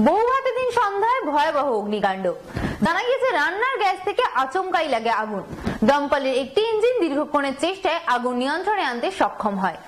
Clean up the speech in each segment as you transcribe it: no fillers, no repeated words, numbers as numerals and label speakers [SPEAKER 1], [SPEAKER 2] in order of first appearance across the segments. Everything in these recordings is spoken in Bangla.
[SPEAKER 1] বহুঘাটে দিন সন্ধ্যায় ভয়াবহ অগ্নিকাণ্ড। জানা গিয়েছে রান্নার গ্যাস থেকে আচমকাই লাগে আগুন। দমকলের একটি ইঞ্জিন দীর্ঘক্ষণের চেষ্টায় আগুন নিয়ন্ত্রণে আনতে সক্ষম হয়।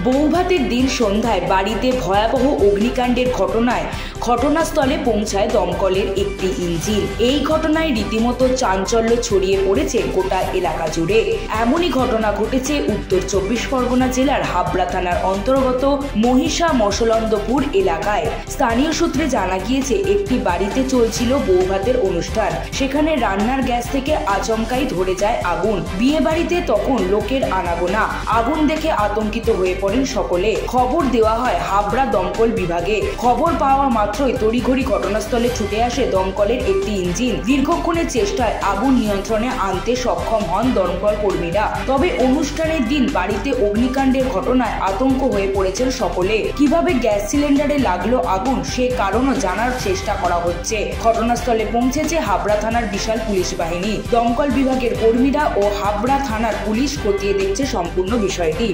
[SPEAKER 2] বহুভাতের দিন সন্ধ্যায় বাড়িতে ভয়াবহ অগ্নিকাণ্ডের ঘটনায় ঘটনাস্থলে পৌঁছায় দমকলের একটি ইঞ্জিন। এই ঘটনায় রীতিমতো চাঞ্চল্য ছড়িয়ে পড়েছে গোটা এলাকা জুড়ে। এমনই ঘটনা ঘটেছে উত্তর 24 পরগনা জেলার হাবড়া থানার অন্তর্গত মহিষা মশলন্দপুর এলাকায়। স্থানীয় সূত্রে জানা গিয়েছে, একটি বাড়িতে চলছিল বৌভাতের অনুষ্ঠান। সেখানে রান্নার গ্যাস থেকে আচমকাই ধরে যায় আগুন। বিয়ে বাড়িতে তখন লোকের আনাগোনা। আগুন দেখে আতঙ্কিত হয়ে পড়েন সকলে। খবর দেওয়া হয় হাবড়া দমকল বিভাগে। খবর পাওয়া মাত্রই তড়িঘড়ি ঘটনাস্থলে ছুটে আসে দমকলের একটি ইঞ্জিন। দীর্ঘক্ষণের চেষ্টায় আগুন নিয়ন্ত্রণে আনতে সক্ষম হন দমকল কর্মীরা। তবে অনুষ্ঠানের দিন বাড়িতে অগ্নিকাণ্ডের ঘটনায় আতঙ্ক হয়ে পড়েছেন সকলে। কিভাবে গ্যাস সিলিন্ডারে লাগলো আগুন সে কারণও জানার চেষ্টা করা হচ্ছে। ঘটনাস্থলে পৌঁছেছে হাবড়া থানার বিশাল পুলিশ বাহিনী। দমকল বিভাগের কর্মীরা ও হাবড়া থানার পুলিশ খতিয়ে দেখছে সম্পূর্ণ বিষয়টি।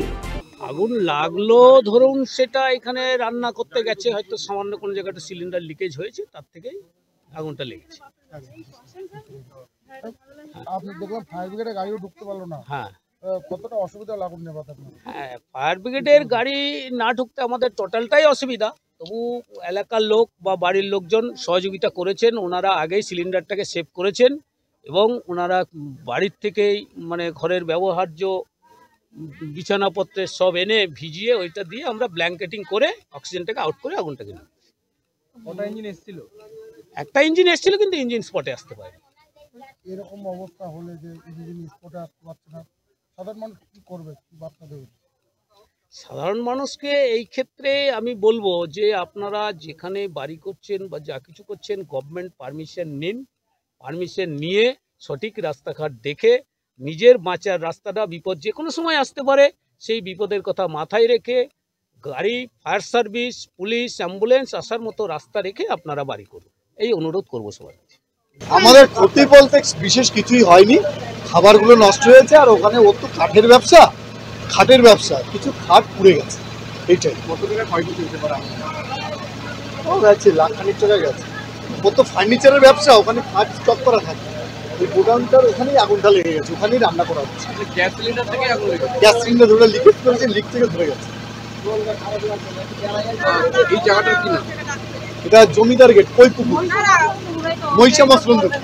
[SPEAKER 3] আগুন লাগলো ধরুন সেটা এখানে রান্না করতে গেছে, হয়তো সামান্য কোনো জায়গাটা সিলিন্ডার লিকেজ হয়েছে, তার থেকেই আগুনটা লেগেছে।
[SPEAKER 4] আপনি দেখলাম ফায়ার ব্রিগেডের গাড়িও ঢুকতে পারলো না।
[SPEAKER 3] হ্যাঁ,
[SPEAKER 4] কতটা অসুবিধা আগুন নেভাতে আপনার?
[SPEAKER 3] হ্যাঁ, ফায়ার ব্রিগেডের গাড়ি না ঢুকতে আমাদের টোটালটাই অসুবিধা। তবু এলাকার লোক বা বাড়ির লোকজন সহযোগিতা করেছেন। ওনারা আগেই সিলিন্ডারটাকে সেভ করেছেন এবং ওনারা বাড়ির থেকেই মানে ঘরের ব্যবহার্য বিছানাপত্রের সব এনে ভিজিয়ে ওইটা দিয়ে আমরা ব্ল্যাঙ্কেটিং করে অক্সিজেনটাকে আউট করে আগুনটাকে নিই।
[SPEAKER 4] কটা ইঞ্জিন এসেছিল?
[SPEAKER 3] একটা ইঞ্জিন এসেছিল, কিন্তু ইঞ্জিন স্পটে আসতে পারে।
[SPEAKER 4] এরকম অবস্থা হলে যে ইঞ্জিন স্পটে আসতে পারছে না, সাধারণ মানুষ কি করবে, কি বার্তা দেবে?
[SPEAKER 3] সাধারণ মানুষকে এই ক্ষেত্রে আমি বলবো যে আপনারা যেখানে বাড়ি করছেন বা যা কিছু করছেন গভর্নমেন্ট পারমিশন নিন। পারমিশন নিয়ে সঠিক রাস্তাঘাট দেখে নিজের বাঁচার রাস্তাটা, বিপদ যে কোনো সময় আসতে পারে, সেই বিপদের কথা মাথায় রেখে গাড়ি, ফায়ার সার্ভিস, পুলিশ, অ্যাম্বুলেন্স আসার মতো রাস্তা রেখে আপনারা বাড়ি করুন, এই অনুরোধ করবো সবাই।
[SPEAKER 5] আমাদের ক্ষতি বলতে বিশেষ কিছুই হয়নি। খাবারগুলো নষ্ট হয়েছে, আর ওখানে ওর তো খাটের ব্যবসা, কিছু খাট পুড়ে গেছে, এইটাই।
[SPEAKER 4] কত টাকা ক্ষয়ক্ষতি হতে পারে?
[SPEAKER 5] ও গেছে লাখখানিক টাকা গেছে। ওর তো ফার্নিচারের ব্যবসা, ওখানে খাট স্টক করা থাকে। ওই গোডাউনটার ওখানেই আগুনটা লেগে গেছে, ওখানেই রান্না করা হচ্ছে।
[SPEAKER 4] গ্যাস সিলিন্ডার থেকে আগুন লেগেছে?
[SPEAKER 5] গ্যাস সিলিন্ডার ধরে লিকেজ করেছে, লিক থেকে ধরে গেছে।
[SPEAKER 4] এই জায়গাটার কি নাম?
[SPEAKER 5] এটা জমিদার গেট, কৈপুকুর, মহিষা মশলন্দপুর।